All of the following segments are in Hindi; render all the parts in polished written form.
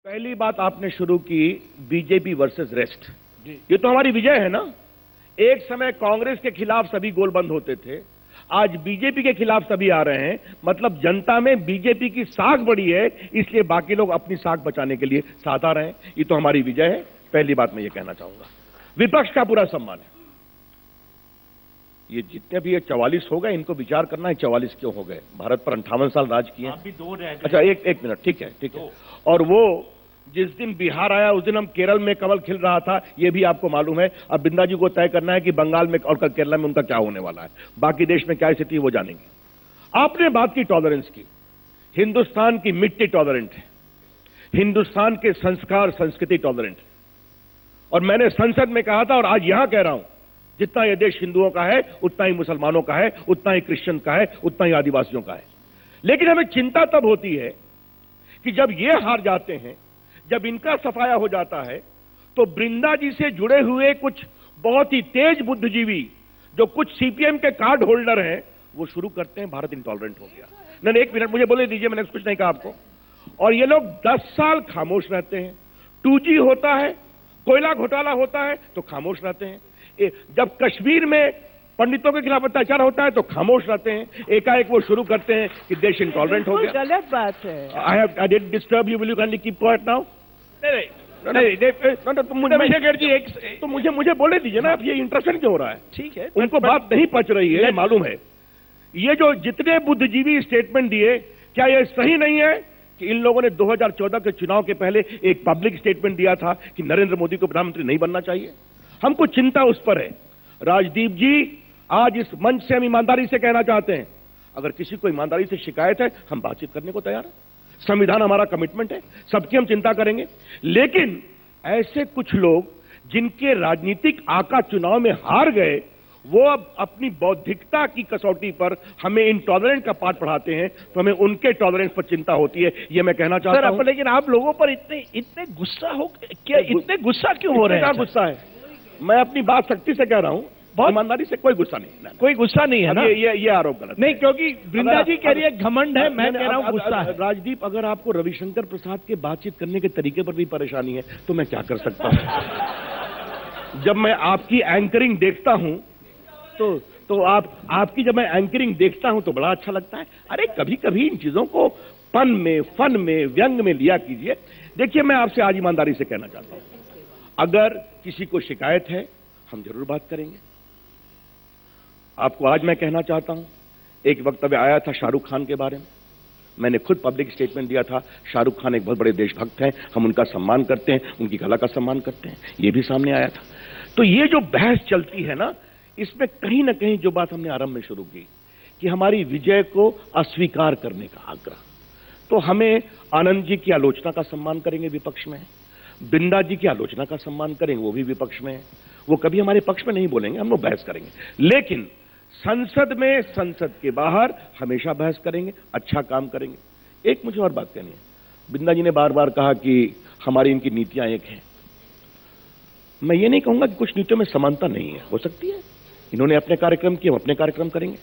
पहली बात आपने शुरू की बीजेपी वर्सेस रेस्ट। ये तो हमारी विजय है ना। एक समय कांग्रेस के खिलाफ सभी गोल बंद होते थे, आज बीजेपी के खिलाफ सभी आ रहे हैं। मतलब जनता में बीजेपी की साख बढ़ी है, इसलिए बाकी लोग अपनी साख बचाने के लिए साथ आ रहे हैं। ये तो हमारी विजय है। पहली बात मैं ये कहना चाहूंगा, विपक्ष का पूरा सम्मान है। ये जितने भी ये 44 हो गए, इनको विचार करना है 44 क्यों हो गए। भारत पर 58 साल राज किए। आप भी 2 रह गए। अच्छा एक मिनट, ठीक है। और वो जिस दिन बिहार आया उस दिन हम केरल में कमल खिल रहा था, ये भी आपको मालूम है। अब बिंदा जी को तय करना है कि बंगाल में और केरला में उनका क्या होने वाला है, बाकी देश में क्या स्थिति वो जानेंगे। आपने बात की टॉलरेंस की। हिंदुस्तान की मिट्टी टॉलरेंट है, हिंदुस्तान के संस्कार संस्कृति टॉलरेंट है। और मैंने संसद में कहा था और आज यहां कह रहा हूं, जितना यह देश हिंदुओं का है उतना ही मुसलमानों का है, उतना ही क्रिश्चियन का है, उतना ही आदिवासियों का है। लेकिन हमें चिंता तब होती है कि जब ये हार जाते हैं, जब इनका सफाया हो जाता है, तो वृंदा जी से जुड़े हुए कुछ बहुत ही तेज बुद्धिजीवी जो कुछ सीपीएम के कार्ड होल्डर हैं, वो शुरू करते हैं भारत इंटॉलरेंट हो गया। नहीं, एक मिनट मुझे बोले दीजिए, मैंने कुछ नहीं कहा आपको। और ये लोग 10 साल खामोश रहते हैं। 2G होता है, कोयला घोटाला होता है तो खामोश रहते हैं। जब कश्मीर में पंडितों के खिलाफ अत्याचार होता है तो खामोश रहते हैं। एकाएक वो शुरू करते हैं कि देश इंटॉलरेंट हो गया। गलत बात है। I did disturb you, will you kindly keep quiet now. तो मुझे बोले दीजिए ना, आप ये इंटरेस्टेड क्यों हो रहा है? ठीक है, उनको बात नहीं पच रही है, मालूम है। ये जो जितने बुद्धिजीवी स्टेटमेंट दिए, क्या ये सही नहीं है कि इन लोगों ने 2014 के चुनाव के पहले एक पब्लिक स्टेटमेंट दिया था कि नरेंद्र मोदी को प्रधानमंत्री नहीं बनना चाहिए? हमको चिंता उस पर है। राजदीप जी, आज इस मंच से हम ईमानदारी से कहना चाहते हैं, अगर किसी को ईमानदारी से शिकायत है, हम बातचीत करने को तैयार हैं। संविधान हमारा कमिटमेंट है, सबकी हम चिंता करेंगे। लेकिन ऐसे कुछ लोग जिनके राजनीतिक आका चुनाव में हार गए, वो अब अपनी बौद्धिकता की कसौटी पर हमें इंटॉलरेंट का पाठ पढ़ाते हैं, तो हमें उनके टॉलरेंस पर चिंता होती है। ये मैं कहना चाहता हूं। लेकिन आप लोगों पर इतने गुस्सा हो क्या? इतने गुस्सा क्यों हो रहे हैं? क्या गुस्सा है? मैं अपनी बात सख्ती से कह रहा हूं, बहुत ईमानदारी से। कोई गुस्सा नहीं, कोई गुस्सा नहीं है ना? ये आरोप गलत नहीं, क्योंकि वृंदा जी कह रही है घमंड है, मैं कह रहा हूं गुस्सा है। राजदीप, अगर आपको रविशंकर प्रसाद के बातचीत करने के तरीके पर भी परेशानी है तो मैं क्या कर सकता हूं? जब मैं आपकी एंकरिंग देखता हूं तो आपकी जब मैं एंकरिंग देखता हूं तो बड़ा अच्छा लगता है। अरे कभी कभी इन चीजों को फन में व्यंग में लिया कीजिए। देखिए, मैं आपसे आज ईमानदारी से कहना चाहता हूं, अगर किसी को शिकायत है हम जरूर बात करेंगे। आपको आज मैं कहना चाहता हूं, एक वक्तव्य आया था शाहरुख खान के बारे में, मैंने खुद पब्लिक स्टेटमेंट दिया था। शाहरुख खान एक बहुत बड़े देशभक्त हैं, हम उनका सम्मान करते हैं, उनकी कला का सम्मान करते हैं, ये भी सामने आया था। तो ये जो बहस चलती है ना, इसमें कहीं ना कहीं जो बात हमने आरंभ में शुरू की कि हमारी विजय को अस्वीकार करने का आग्रह, तो हमें आनंद जी की आलोचना का सम्मान करेंगे, विपक्ष में। बिंदा जी की आलोचना का सम्मान करेंगे, वो भी विपक्ष में है। वो कभी हमारे पक्ष में नहीं बोलेंगे, हम लोग बहस करेंगे। लेकिन संसद में, संसद के बाहर हमेशा बहस करेंगे, अच्छा काम करेंगे। एक मुझे और बात कहनी है। बिंदा जी ने बार बार कहा कि हमारी इनकी नीतियां एक हैं। मैं ये नहीं कहूंगा कि कुछ नीतियों में समानता नहीं है, हो सकती है। इन्होंने अपने कार्यक्रम किए, हम अपने कार्यक्रम करेंगे।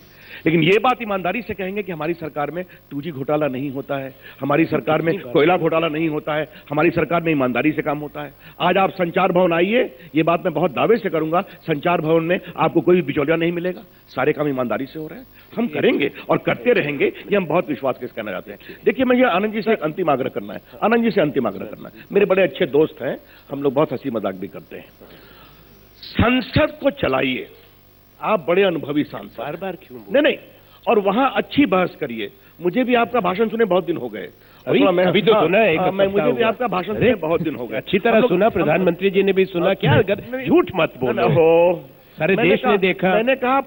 लेकिन ये बात ईमानदारी से कहेंगे कि हमारी सरकार में 2G घोटाला नहीं होता है, हमारी सरकार में कोयला घोटाला नहीं होता है, हमारी सरकार में ईमानदारी से काम होता है। आज आप संचार भवन आइए, ये बात मैं बहुत दावे से करूंगा, संचार भवन में आपको कोई भी बिचौलिया नहीं मिलेगा, सारे काम ईमानदारी से हो रहे हैं। हम करेंगे और करते रहेंगे, ये हम बहुत विश्वास के कहना चाहते हैं। देखिए, मुझे आनंद जी से एक अंतिम आग्रह करना है, आनंद जी से अंतिम आग्रह करना है। मेरे बड़े अच्छे दोस्त हैं, हम लोग बहुत हंसी मजाक भी करते हैं। संसद को चलाइए, आप बड़े अनुभवी सांसद, बार बार क्यों? नहीं, और वहां अच्छी बहस करिए। मुझे भी आपका भाषण सुने बहुत दिन हो गए। अभी तो सुना है, मुझे भी आपका भाषण सुने बहुत दिन हो गए। अच्छी तरह सुना, प्रधानमंत्री जी ने भी सुना। क्या झूठ मत बोलो, सारे देश ने देखा। मैंने कहा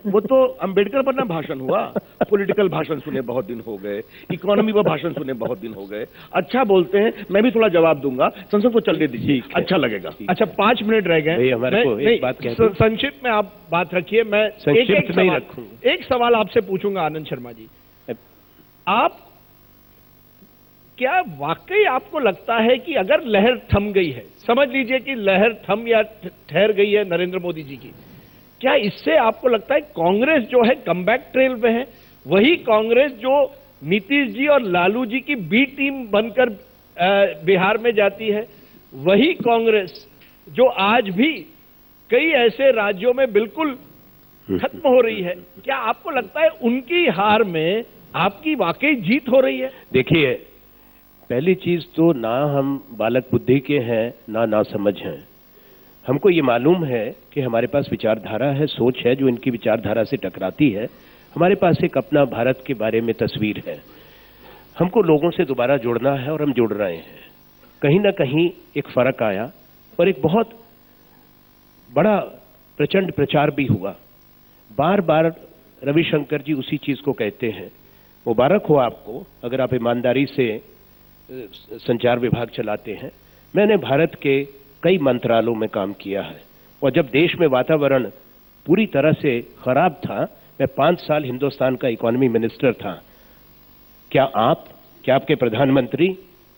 वो तो अंबेडकर पर ना भाषण हुआ, पॉलिटिकल भाषण सुने बहुत दिन हो गए, इकोनॉमी पर भाषण सुने बहुत दिन हो गए। अच्छा बोलते हैं, मैं भी थोड़ा जवाब दूंगा। संसद को चलने दीजिए, अच्छा लगेगा। अच्छा, 5 मिनट रह गए, हमारे को एक बात संक्षिप्त में आप बात रखिए, मैं संक्षिप्त में ही रखूंगा। एक सवाल आपसे पूछूंगा आनंद शर्मा जी, आप क्या वाकई आपको लगता है कि अगर लहर थम गई है, समझ लीजिए कि लहर थम या ठहर गई है नरेंद्र मोदी जी की, क्या इससे आपको लगता है कांग्रेस जो है कमबैक ट्रेल में है? वही कांग्रेस जो नीतीश जी और लालू जी की बी टीम बनकर बिहार में जाती है, वही कांग्रेस जो आज भी कई ऐसे राज्यों में बिल्कुल खत्म हो रही है, क्या आपको लगता है उनकी हार में आपकी वाकई जीत हो रही है? देखिए, पहली चीज तो ना हम बालक बुद्धि के हैं ना समझ हैं। हमको ये मालूम है कि हमारे पास विचारधारा है, सोच है जो इनकी विचारधारा से टकराती है। हमारे पास एक अपना भारत के बारे में तस्वीर है। हमको लोगों से दोबारा जुड़ना है और हम जुड़ रहे हैं। कहीं ना कहीं एक फर्क आया और एक बहुत बड़ा प्रचंड प्रचार भी हुआ। बार बार रविशंकर जी उसी चीज को कहते हैं। मुबारक हो आपको अगर आप ईमानदारी से संचार विभाग चलाते हैं। मैंने भारत के कई मंत्रालयों में काम किया है और जब देश में वातावरण पूरी तरह से खराब था, मैं 5 साल हिंदुस्तान का इकोनॉमी मिनिस्टर था। क्या आपके प्रधानमंत्री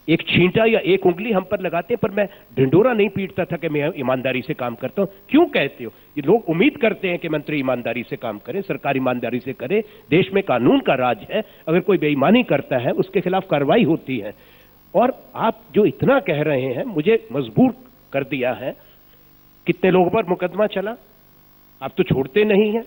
एक छींटा या एक उंगली हम पर लगाते, पर मैं ढिंडोरा नहीं पीटता था कि मैं ईमानदारी से काम करता हूं। क्यों कहते हो? ये लोग उम्मीद करते हैं कि मंत्री ईमानदारी से काम करें, सरकार ईमानदारी से करे। देश में कानून का राज है, अगर कोई बेईमानी करता है उसके खिलाफ कार्रवाई होती है। और आप जो इतना कह रहे हैं मुझे मजबूर कर दिया है। कितने लोगों पर मुकदमा चला, आप तो छोड़ते नहीं हैं।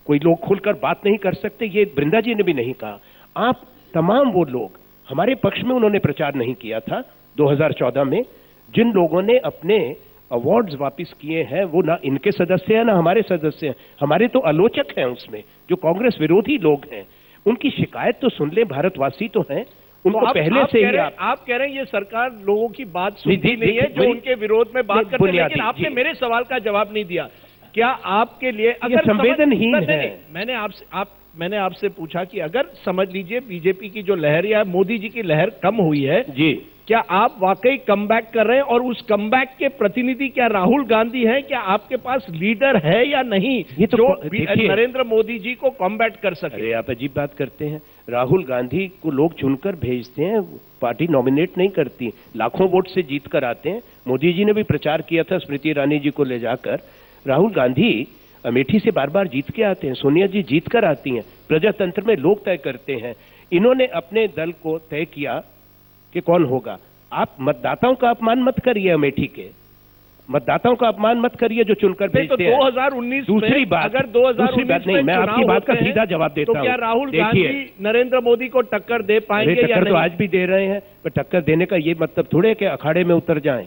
कोई लोग खुलकर बात नहीं कर सकते, ये वृंदा जी ने भी नहीं कहा। आप तमाम वो लोग, हमारे पक्ष में उन्होंने प्रचार नहीं किया था 2014 में। जिन लोगों ने अपने अवार्ड्स वापस किए हैं वो ना इनके सदस्य हैं ना हमारे सदस्य हैं। हमारे तो आलोचक हैं उसमें, जो कांग्रेस विरोधी लोग हैं। उनकी शिकायत तो सुन ले, भारतवासी तो हैं। उनको तो पहले से ही आप कह रहे हैं ये सरकार लोगों की बात सुनती नहीं है जो उनके विरोध में बात करते हैं। लेकिन आपने मेरे सवाल का जवाब नहीं दिया। क्या आपके लिए अगर संवेदनहीन है? मैंने आपसे पूछा कि अगर समझ लीजिए बीजेपी की जो लहर या मोदी जी की लहर कम हुई है जी, क्या आप वाकई कमबैक कर रहे हैं? और उस कमबैक के प्रतिनिधि क्या राहुल गांधी हैं? क्या आपके पास लीडर है या नहीं ये तो जो नरेंद्र मोदी जी को कॉम्बैट कर सके? अरे आप अजीब बात करते हैं। राहुल गांधी को लोग चुनकर भेजते हैं, पार्टी नॉमिनेट नहीं करती। लाखों वोट से जीत कर आते हैं। मोदी जी ने भी प्रचार किया था स्मृति ईरानी जी को ले जाकर। राहुल गांधी अमेठी से बार बार जीत के आते हैं, सोनिया जी जीत कर आती हैं। प्रजातंत्र में लोग तय करते हैं। इन्होंने अपने दल को तय किया कि कौन होगा। आप मतदाताओं का अपमान मत करिए, अमेठी के मतदाताओं का अपमान मत करिए जो चुनकर भेजते हैं। 2019 दूसरी बात, अगर 2019 नहीं, मैं आपकी बात का सीधा जवाब देता हूं। तो क्या राहुल गांधी नरेंद्र मोदी को टक्कर दे पाएंगे या नहीं? तो आज भी दे रहे हैं, पर टक्कर देने का ये मतलब थोड़े कि अखाड़े में उतर जाएं।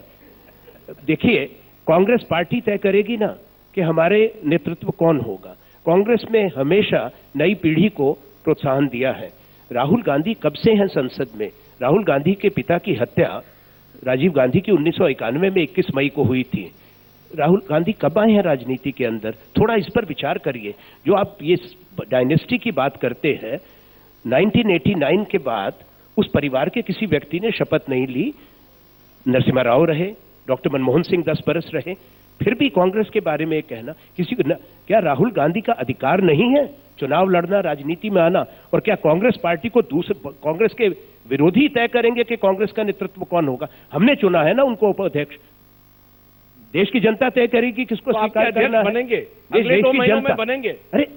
देखिए, कांग्रेस पार्टी तय करेगी ना कि हमारे नेतृत्व कौन होगा। कांग्रेस में हमेशा नई पीढ़ी को प्रोत्साहन दिया है। राहुल गांधी कब से हैं संसद में? राहुल गांधी के पिता की हत्या राजीव गांधी की 1991 में 21 मई को हुई थी। राहुल गांधी कब आए हैं राजनीति के अंदर? थोड़ा इस पर विचार करिए। जो आप ये डायनेस्टी की बात करते हैं, 1989 के बाद उस परिवार के किसी व्यक्ति ने शपथ नहीं ली। नरसिम्हा राव रहे, डॉक्टर मनमोहन सिंह 10 बरस रहे, फिर भी कांग्रेस के बारे में कहना किसी को क्या राहुल गांधी का अधिकार नहीं है चुनाव लड़ना, राजनीति में आना? और क्या कांग्रेस पार्टी को कांग्रेस के विरोधी तय करेंगे कि कांग्रेस का नेतृत्व कौन होगा? हमने चुना है ना उनको उपाध्यक्ष। देश की जनता तय करेगी किसको स्वीकार करना है। बनेंगे अगले 2 महीनों में बनेंगे। अरे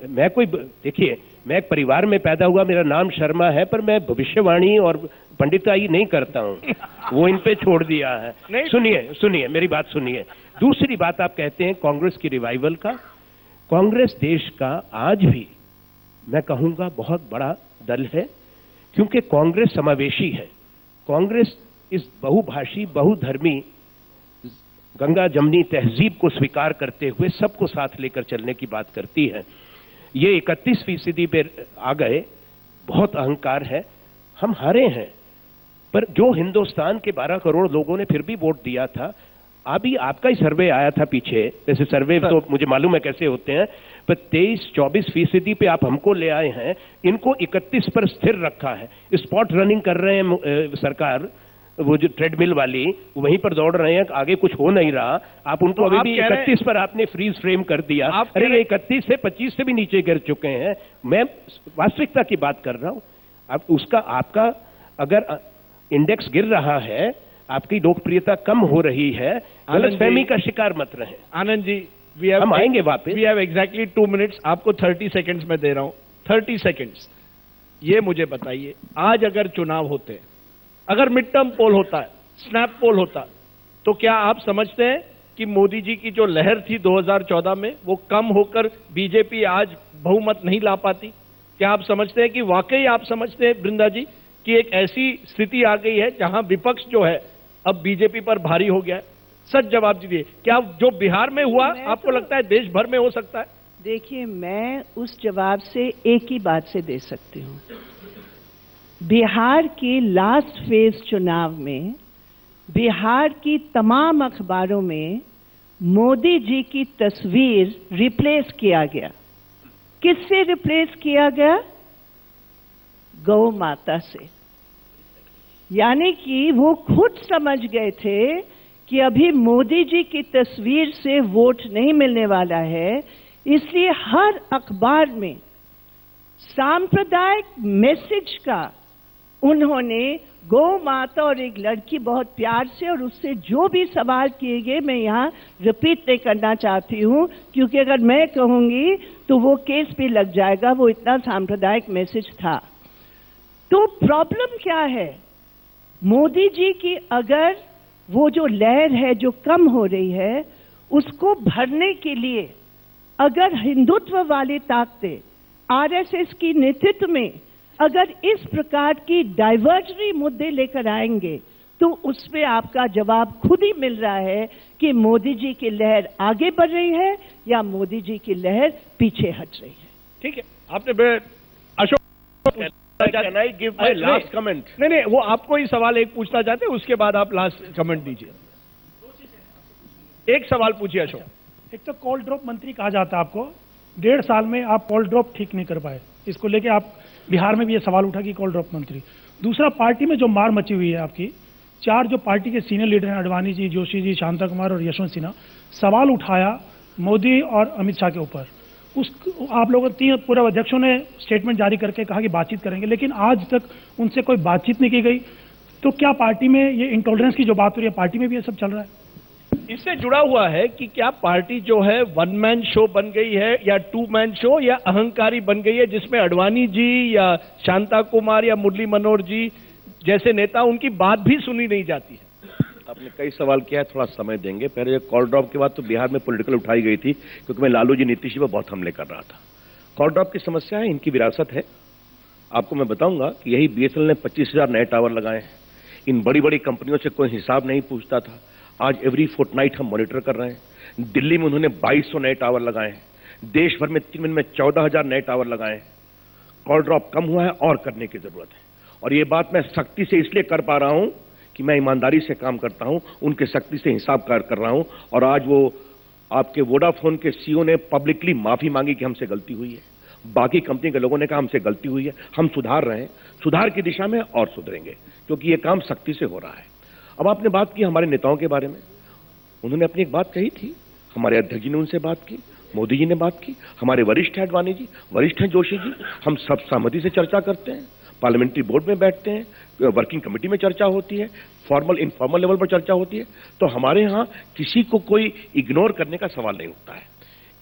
मैं कोई, देखिए, मैं एक परिवार में पैदा हुआ, मेरा नाम शर्मा है, पर मैं भविष्यवाणी और पंडिताई नहीं करता हूं। वो इन पे छोड़ दिया है। सुनिए मेरी बात सुनिए। दूसरी बात, आप कहते हैं कांग्रेस की रिवाइवल का। कांग्रेस देश का आज भी मैं कहूंगा बहुत बड़ा दल है, क्योंकि कांग्रेस समावेशी है। कांग्रेस इस बहुभाषी बहुधर्मी गंगा जमनी तहजीब को स्वीकार करते हुए सबको साथ लेकर चलने की बात करती है। ये 31% पे आ गए, बहुत अहंकार है। हम हारे हैं, पर जो हिंदुस्तान के 12 करोड़ लोगों ने फिर भी वोट दिया था। अभी आपका ही सर्वे आया था पीछे, वैसे सर्वे तो मुझे मालूम है कैसे होते हैं, पर 23-24% पे आप हमको ले आए हैं। इनको 31 पर स्थिर रखा है। स्पॉट रनिंग कर रहे हैं सरकार, वो जो ट्रेडमिल वाली, वहीं पर दौड़ रहे हैं, आगे कुछ हो नहीं रहा। आप उनको अभी भी 31 पर आपने फ्रीज फ्रेम कर दिया। अरे 31 से 25 से भी नीचे गिर चुके हैं। मैं वास्तविकता की बात कर रहा हूं। अब उसका आपका अगर इंडेक्स गिर रहा है, आपकी लोकप्रियता कम हो रही है, गलतफहमी का शिकार मत रहे। आनंद जी, हम आएंगे वापस। We have exactly 2 minutes. आपको 30 सेकंड्स में दे रहा हूं, 30 सेकंड्स। ये मुझे बताइए, आज अगर चुनाव होते, अगर मिड टर्म पोल होता है, स्नैप पोल होता, तो क्या आप समझते हैं कि मोदी जी की जो लहर थी 2014 में वो कम होकर बीजेपी आज बहुमत नहीं ला पाती? क्या आप समझते हैं कि वाकई आप समझते हैं वृंदा जी कि एक ऐसी स्थिति आ गई है जहां विपक्ष जो है अब बीजेपी पर भारी हो गया है? सच जवाब दीजिए, क्या जो बिहार में हुआ आपको लगता है देश भर में हो सकता है? देखिए, मैं उस जवाब से एक ही बात से दे सकती हूँ। बिहार के लास्ट फेज चुनाव में बिहार की तमाम अखबारों में मोदी जी की तस्वीर रिप्लेस किया गया। किससे रिप्लेस किया गया? गौ माता से। यानी कि वो खुद समझ गए थे कि अभी मोदी जी की तस्वीर से वोट नहीं मिलने वाला है, इसलिए हर अखबार में सांप्रदायिक मैसेज का उन्होंने गौ माता और एक लड़की बहुत प्यार से, और उससे जो भी सवाल किए गए मैं यहाँ रिपीट नहीं करना चाहती हूँ, क्योंकि अगर मैं कहूँगी तो वो केस भी लग जाएगा, वो इतना सांप्रदायिक मैसेज था। तो प्रॉब्लम क्या है? मोदी जी की अगर वो जो लहर है जो कम हो रही है, उसको भरने के लिए अगर हिंदुत्व वाली ताकतें आरएसएस की नेतृत्व में अगर इस प्रकार की डाइवर्जरी मुद्दे लेकर आएंगे, तो उसमें आपका जवाब खुद ही मिल रहा है कि मोदी जी की लहर आगे बढ़ रही है या मोदी जी की लहर पीछे हट रही है। ठीक है, आपने Ashok Can I give my last comment? नहीं, वो आपको ही सवाल एक पूछना चाहते हैं, उसके बाद आप लास्ट कमेंट दीजिए। एक सवाल पूछिए अशोक। एक तो कॉल ड्रॉप मंत्री कहा जाता है आपको, 1.5 साल में आप कॉल ड्रॉप ठीक नहीं कर पाए, इसको लेके आप बिहार में भी ये सवाल उठा कि कॉल ड्रॉप मंत्री। दूसरा, पार्टी में जो मार मची हुई है आपकी, 4 जो पार्टी के सीनियर लीडर हैं, अडवाणी जी, जोशी जी, शांता कुमार और यशवंत सिन्हा, सवाल उठाया मोदी और अमित शाह के ऊपर। आप लोगों 3 पूर्व अध्यक्षों ने स्टेटमेंट जारी करके कहा कि बातचीत करेंगे, लेकिन आज तक उनसे कोई बातचीत नहीं की गई। तो क्या पार्टी में ये इंटॉलरेंस की जो बात हो रही है, पार्टी में भी ये सब चल रहा है? इससे जुड़ा हुआ है कि क्या पार्टी जो है 1 मैन शो बन गई है या 2 मैन शो या अहंकारी बन गई है, जिसमें अडवाणी जी या शांता कुमार या मुरली मनोहर जी जैसे नेता, उनकी बात भी सुनी नहीं जाती है? आपने कई सवाल किया है, थोड़ा समय देंगे। पहले कॉल ड्रॉप के बाद तो बिहार में पॉलिटिकल उठाई गई थी, क्योंकि मैं लालू जी नीतीश जी पर बहुत हमले कर रहा था। कॉल ड्रॉप की समस्या है, इनकी विरासत है। आपको मैं बताऊंगा कि यही बीएसएनएल ने 25,000 नए टावर लगाए हैं। इन बड़ी बड़ी कंपनियों से कोई हिसाब नहीं पूछता था, आज एवरी फोर्टनाइट हम मॉनिटर कर रहे हैं। दिल्ली में उन्होंने 2200 नए टावर लगाए हैं, देश भर में 3 महीने में 14,000 नए टावर लगाए हैं। कॉल ड्रॉप कम हुआ है और करने की जरूरत है, और ये बात मैं सख्ती से इसलिए कर पा रहा हूं कि मैं ईमानदारी से काम करता हूं, उनके सख्ती से हिसाब कर रहा हूं। और आज वो आपके वोडाफोन के सीईओ ने पब्लिकली माफी मांगी कि हमसे गलती हुई है, बाकी कंपनी के लोगों ने कहा हमसे गलती हुई है, हम सुधार रहे हैं, सुधार की दिशा में और सुधरेंगे, क्योंकि ये काम सख्ती से हो रहा है। अब आपने बात की हमारे नेताओं के बारे में, उन्होंने अपनी एक बात कही थी, हमारे अध्यक्ष जी ने उनसे बात की, मोदी जी ने बात की, हमारे वरिष्ठ हैं अडवाणी जी, वरिष्ठ हैं जोशी जी, हम सब सहमति से चर्चा करते हैं, पार्लियामेंट्री बोर्ड में बैठते हैं, वर्किंग कमेटी में चर्चा होती है, फॉर्मल इनफॉर्मल लेवल पर चर्चा होती है। तो हमारे यहाँ किसी को कोई इग्नोर करने का सवाल नहीं उठता है।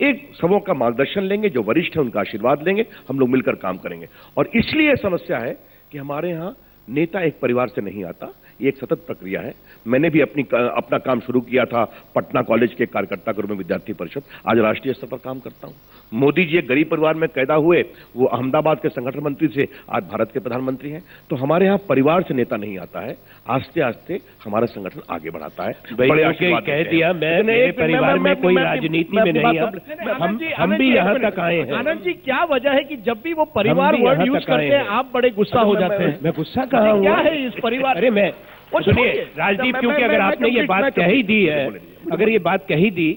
एक सबों का मार्गदर्शन लेंगे, जो वरिष्ठ है उनका आशीर्वाद लेंगे, हम लोग मिलकर काम करेंगे। और इसलिए समस्या है कि हमारे यहाँ नेता एक परिवार से नहीं आता, ये एक सतत प्रक्रिया है। मैंने भी अपना काम शुरू किया था पटना कॉलेज के कार्यकर्ता के रूप में, विद्यार्थी परिषद, आज राष्ट्रीय स्तर पर काम करता हूं। मोदी जी एक गरीब परिवार में पैदा हुए, वो अहमदाबाद के संगठन मंत्री से आज भारत के प्रधानमंत्री हैं। तो हमारे यहाँ परिवार से नेता नहीं आता है, आस्ते आस्ते हमारा संगठन आगे बढ़ाता है। बड़े आशीर्वाद कह दिया, मैं मेरे परिवार में कोई राजनीति में नहीं, हम भी यहाँ तक आए हैं। आनंद जी, क्या वजह है कि जब भी वो परिवार वर्ड यूज करते हैं आप बड़े गुस्सा हो जाते हैं? मैं गुस्सा कहाँ हूँ? क्या है इस परिवार? अरे मैं सुनिए राजदीप, क्योंकि अगर आपने ये बात कह ही दी है, अगर ये बात कही दी,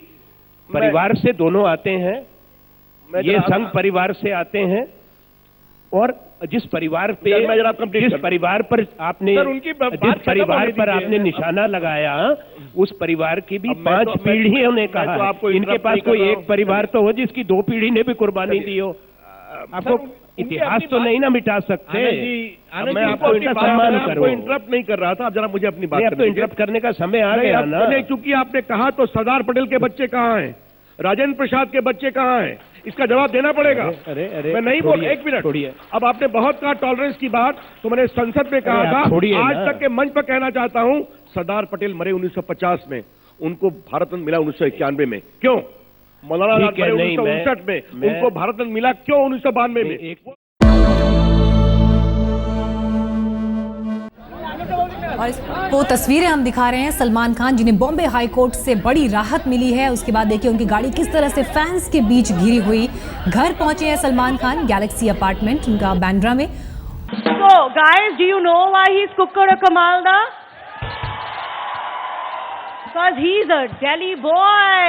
परिवार से दोनों आते हैं, ये संघ परिवार से आते हैं, और जिस परिवार पे, जिस परिवार पर आपने, जिस परिवार पर आपने निशाना लगाया, उस परिवार की भी 5 पीढ़ियों ने कहा है। इनके पास कोई एक परिवार तो हो जिसकी 2 पीढ़ी ने भी कुर्बानी दी हो। आपको इतिहास तो नहीं ना मिटा सकते। मैं आपको सम्मान करूं, इंटरप्ट नहीं कर रहा था, अब जरा मुझे अपनी बात आपको इंटरप्ट करने का समय आ गया ना। क्योंकि आपने कहा तो सरदार पटेल के बच्चे कहाँ हैं, राजेंद्र प्रसाद के बच्चे कहाँ हैं, इसका जवाब देना पड़ेगा। अरे अरे मैं नहीं बोल, एक मिनट, अब आपने बहुत कहा टॉलरेंस की बात, तो मैंने संसद में कहा था, आज तक के मंच पर कहना चाहता हूं, सरदार पटेल मरे 1950 में, उनको भारत रत्न मिला 1991 में, क्यों? मौलाना आजाद मरे 1959 में, उनको भारत रत्न मिला क्यों 1992 में? और वो तस्वीरें हम दिखा रहे हैं सलमान खान, जिन्हें बॉम्बे हाई कोर्ट से बड़ी राहत मिली है। उसके बाद देखिए उनकी गाड़ी किस तरह से फैंस के बीच घिरी हुई। घर पहुंचे हैं सलमान खान गैलेक्सी अपार्टमेंट उनका बांद्रा में। So guys, do you know why he's Kukkada Kamalda? Because he's a Delhi boy.